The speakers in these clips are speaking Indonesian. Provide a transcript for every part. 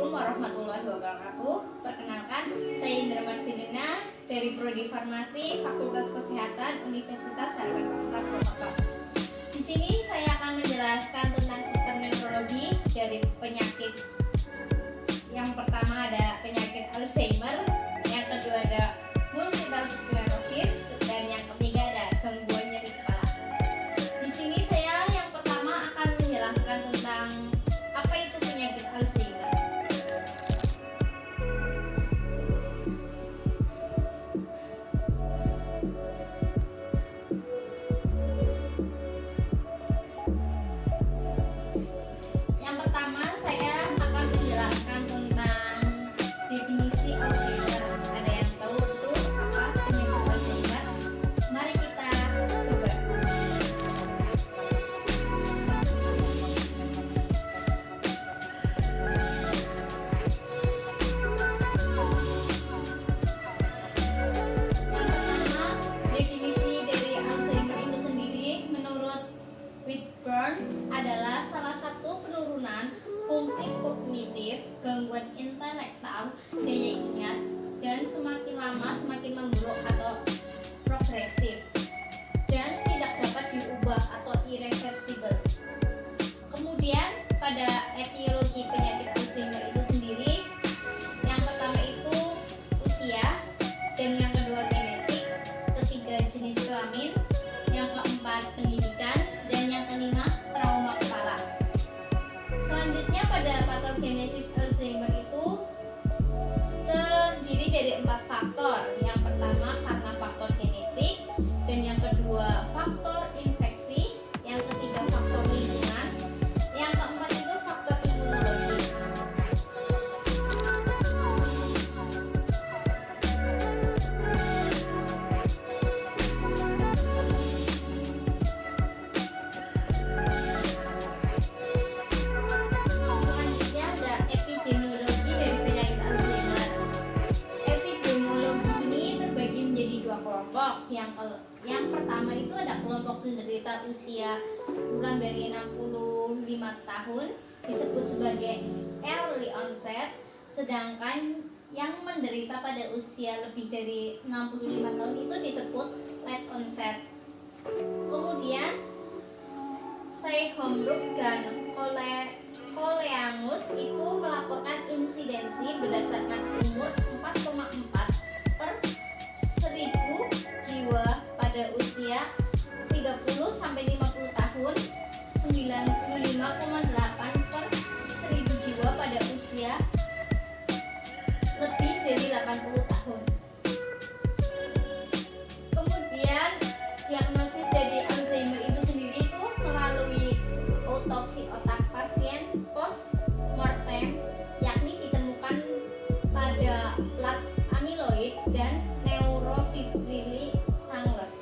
Assalamualaikum warahmatullahi wabarakatuh. Perkenalkan, saya Indra Marsilina dari Prodi Farmasi Fakultas Kesehatan Universitas Harapan Bangsa Purwokerto. Di sini saya akan menjelaskan tentang sistem neurologi dari penyakit. Yang pertama ada penyakit Alzheimer, yang kedua ada multiple sclerosis, dan yang ketiga ada gangguan nyeri kepala. Di sini saya yang pertama akan menjelaskan tentang apa itu penyakit Alzheimer. Yang pertama saya akan menjelaskan tentang definisi Alzheimer. Ada yang tahu itu apa penyakit Alzheimer? Mari kita coba. Definisi dari Alzheimer itu sendiri menurut Whitburn adalah salah satu penurunan fungsi kognitif, gangguan intelektual, daya ingat, dan semakin lama semakin memburuk atau progresif dan tidak dapat diubah atau irreversible. Kemudian pada etiologi penyakit Alzheimer itu sendiri, yang pertama itu usia, dan yang kedua genetik, ketiga jenis kelamin, yang keempat pendidikan, dan yang kelima trauma kepala. Selanjutnya pada patogenesis Alzheimer itu terdiri dari 4 faktor. Yang pertama karena faktor genetik, dan yang kedua faktor infeksi, yang ketiga faktor lingkungan, yang keempat itu faktor imunologis. Selanjutnya ada epidemiologi dari penyakit Alzheimer. Epidemiologi ini terbagi menjadi 2 kelompok. Yang pertama itu ada kelompok penderita usia kurang dari 65 tahun disebut sebagai early onset, sedangkan yang menderita pada usia lebih dari 65 tahun itu disebut late onset. Kemudian Seyhomrup dan Koleangus itu melaporkan insidensi berdasarkan umur 4,4 per 1000 jiwa pada usia 30 sampai 50 tahun, 95,8 per 1000 jiwa pada usia lebih dari 80 tahun. Kemudian diagnosis dari Alzheimer itu sendiri itu melalui autopsi otak pasien post mortem, yakni ditemukan pada plat amiloid dan neurofibrili tangles.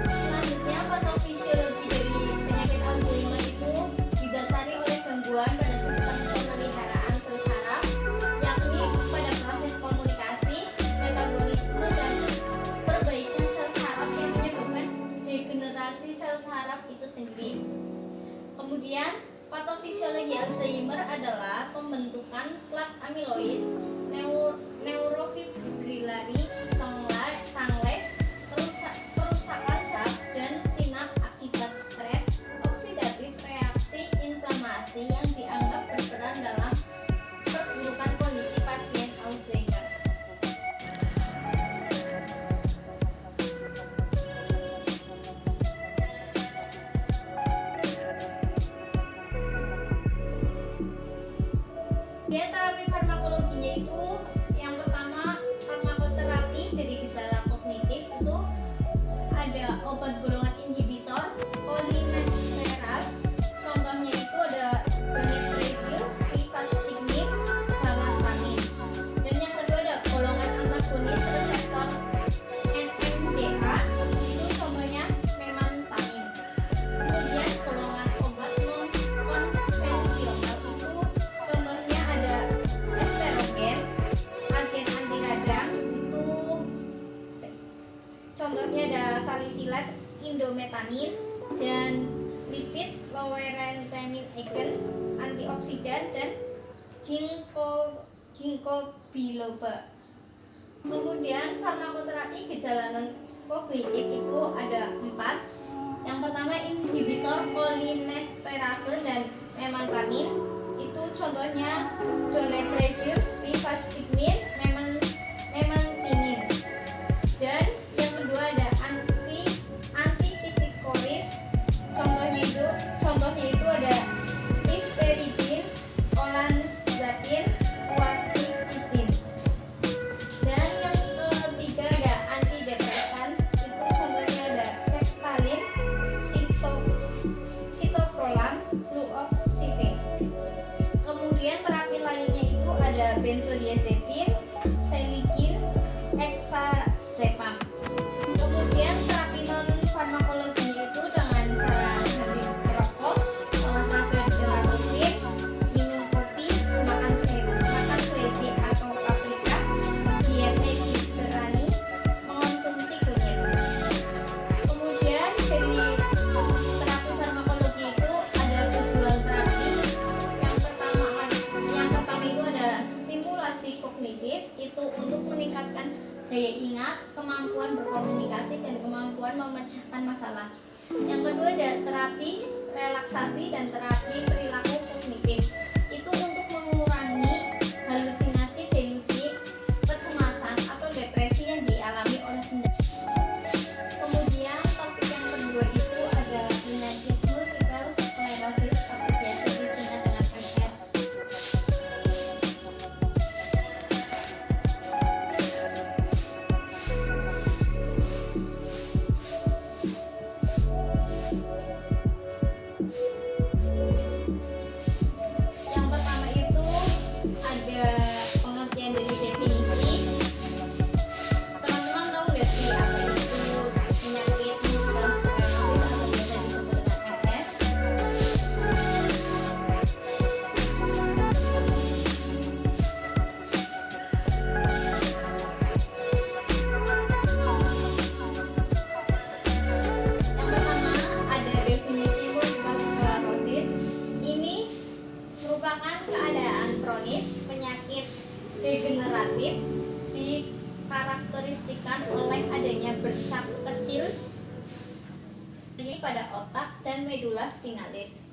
Selanjutnya patofisiologi dari penyakit Alzheimer itu didasari oleh gangguan pada sistem pemeliharaan sel saraf, yakni pada proses komunikasi, metabolisme, dan perbaikan sel saraf yang menyebabkan degenerasi sel saraf itu sendiri. Kemudian patofisiologi Alzheimer adalah pembentukan plat amiloid, neurofibrilari tangles, kerusakan saraf, dan sinap akibat stres oksidatif, reaksi inflamasi yang dianggap berperan dalam perburukan kondisi pasien Alzheimer. Dia terapi farmakologinya itu diklometamin, dan lipid lowerantinin agen, antioksidan, dan ginkgo biloba. Kemudian farmakoterapi gejala non kognitif itu ada 4. Yang pertama inhibitor kolinesterase dan memantinin, itu contohnya donepezil, rivastigmine, memantinin. Dan yang kedua ada antipsikoris, contohnya itu ada risperidin, olanzapin, quetiapine. Dan yang ketiga ada antidepresan, itu contohnya ada sertraline, sitoprolam, fluoxetine. Kemudian terapi lainnya itu ada benzodiazepin, selikin, hexazepam. Kemudian terapi non farmakologi itu dengan cara berhenti merokok, olahraga dengan rutin, minum kopi, makan seleci atau paprika, diet mediterani, mengonsumsi kunyit. Kemudian dari terapi farmakologi itu ada tujuan terapi. Yang pertama itu ada stimulasi kognitif, itu untuk meningkatkan daya ingat, kemampuan berkomunikasi, dan kemampuan memecahkan masalah. Yang kedua ada terapi relaksasi dan terapi perilaku kognitif, itu untuk mengurangi halusinasi, delusi, kecemasan atau depresi yang dialami oleh penderita. Kemudian topik yang kedua itu ada penyakit multiple sclerosis atau biasa disingkat dengan MS. Yang pertama itu ada pengertian dari definisi. Teman-teman tahu nggak sih apa itu penyakit multiple sclerosis atau biasa disebut dengan MS? Yang pertama ada definisi multiple sclerosis. Ini merupakan keadaan kronis penyakit degeneratif dikarakteristikkan oleh adanya bercak kecil pada otak dan medula spinalis.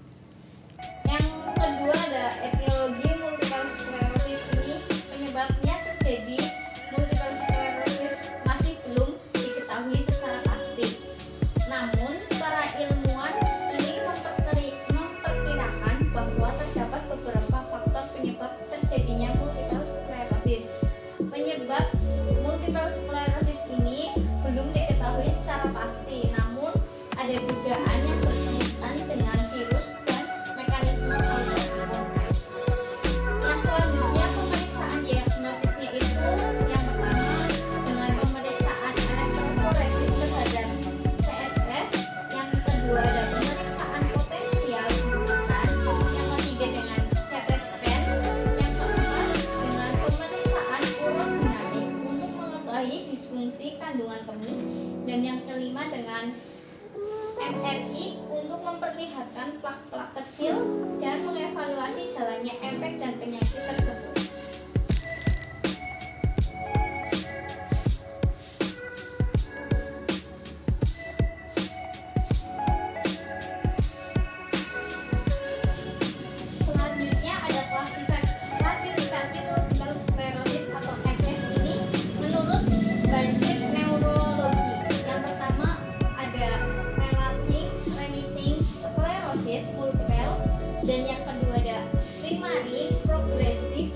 Yang kedua ada etiologi multiple sclerosis. Ini penyebabnya terjadi multiple sclerosis masih belum diketahui secara pasti. Namun para ilmuwan ini memperkirakan bahwa terdapat beberapa faktor penyebab terjadinya multiple sclerosis. Penyebab multiple sclerosis ini belum diketahui secara pasti, namun ada dugaan yang berkaitan dengan virus dan mekanisme autoimun. Yang selanjutnya pemeriksaan diagnosisnya itu yang pertama dengan pemeriksaan elektroforesis terhadap CSF, yang kedua ada pemeriksaan potensial hembusan, yang ketiga dengan CT scan, yang keempat dengan pemeriksaan urodinamik untuk mengetahui disfungsi kandungan kemih, dan yang kelima dengan MRI untuk memperlihatkan plak-plak kecil dan mengevaluasi jalannya efek dan penyakit tersebut. Selanjutnya ada klasifikasi multiple sclerosis atau MS ini menurut basis neurologi. Yang pertama ada relapsing remitting sclerosis multiple, dan yang kedua ada primary progressive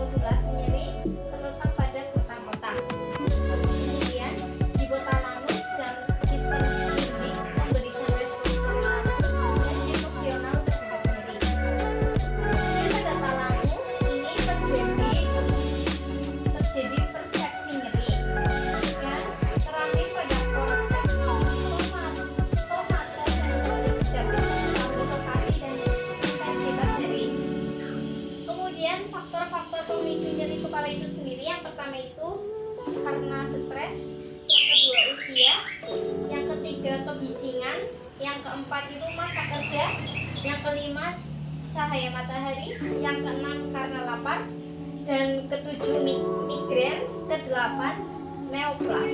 modulasi nyeri terletak pada kotak-kotak. Kemudian hipotalamus dan sistem limbik memberikan respons perilaku dan emosional terhadap nyeri. Kemudian pada talamus ini terjadi persepsi nyeri dan terakhir pada korteks somatosensorik dapat memprovokasi dan intensitas nyeri. Kemudian faktor-faktor pemicu nyeri kepala itu sendiri, yang pertama itu karena stres, yang kedua usia, yang ketiga kebisingan, yang keempat itu masa kerja, yang kelima cahaya matahari, yang keenam karena lapar, dan ketujuh migrain, kedelapan neoplas.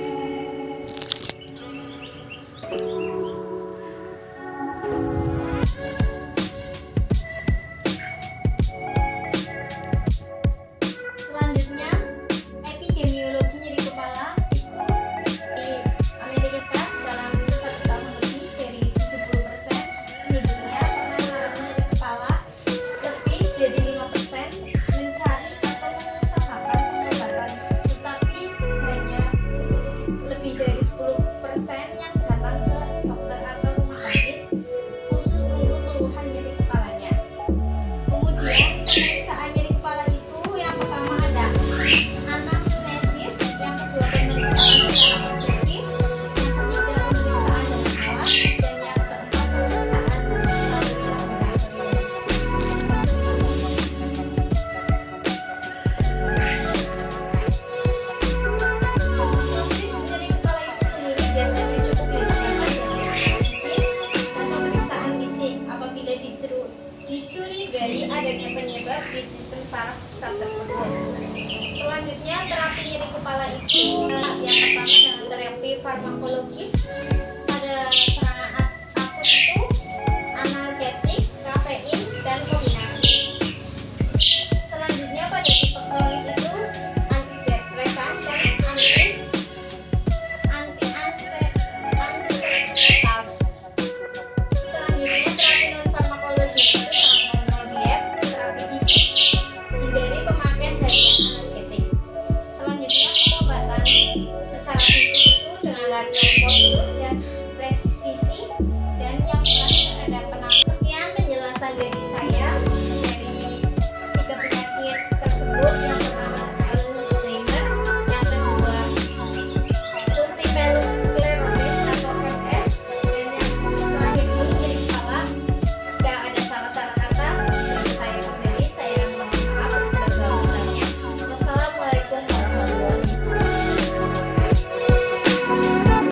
Selanjutnya, epidemiologi nyeri kepala itu di Amerika dalam 1 tahun lebih dari 70% penduduknya pernah mengalami nyeri kepala, lebih dari 5% mencari atau mengusahakan pengobatan, tetapi hanya lebih dari 10% yang datang ke dokter atau rumah sakit khusus untuk keluhan nyeri kepalanya. Kemudian pemeriksaan nyeri kepala itu yang pertama ada anamnesis, yang kedua pemeriksaan secara objektif, yang ketiga pemeriksaan dengan alat, dan yang keempat pemeriksaan melalui laboratorium. Dosis nyeri kepala itu sendiri biasanya cukup dilakukan dari anamnesis dan pemeriksaan fisik apabila dicurigai adanya penyebab di sistem saraf pusat tersebut. Selanjutnya, terapi nyeri kepala itu yang pertama dengan terapi farmakologis. Pada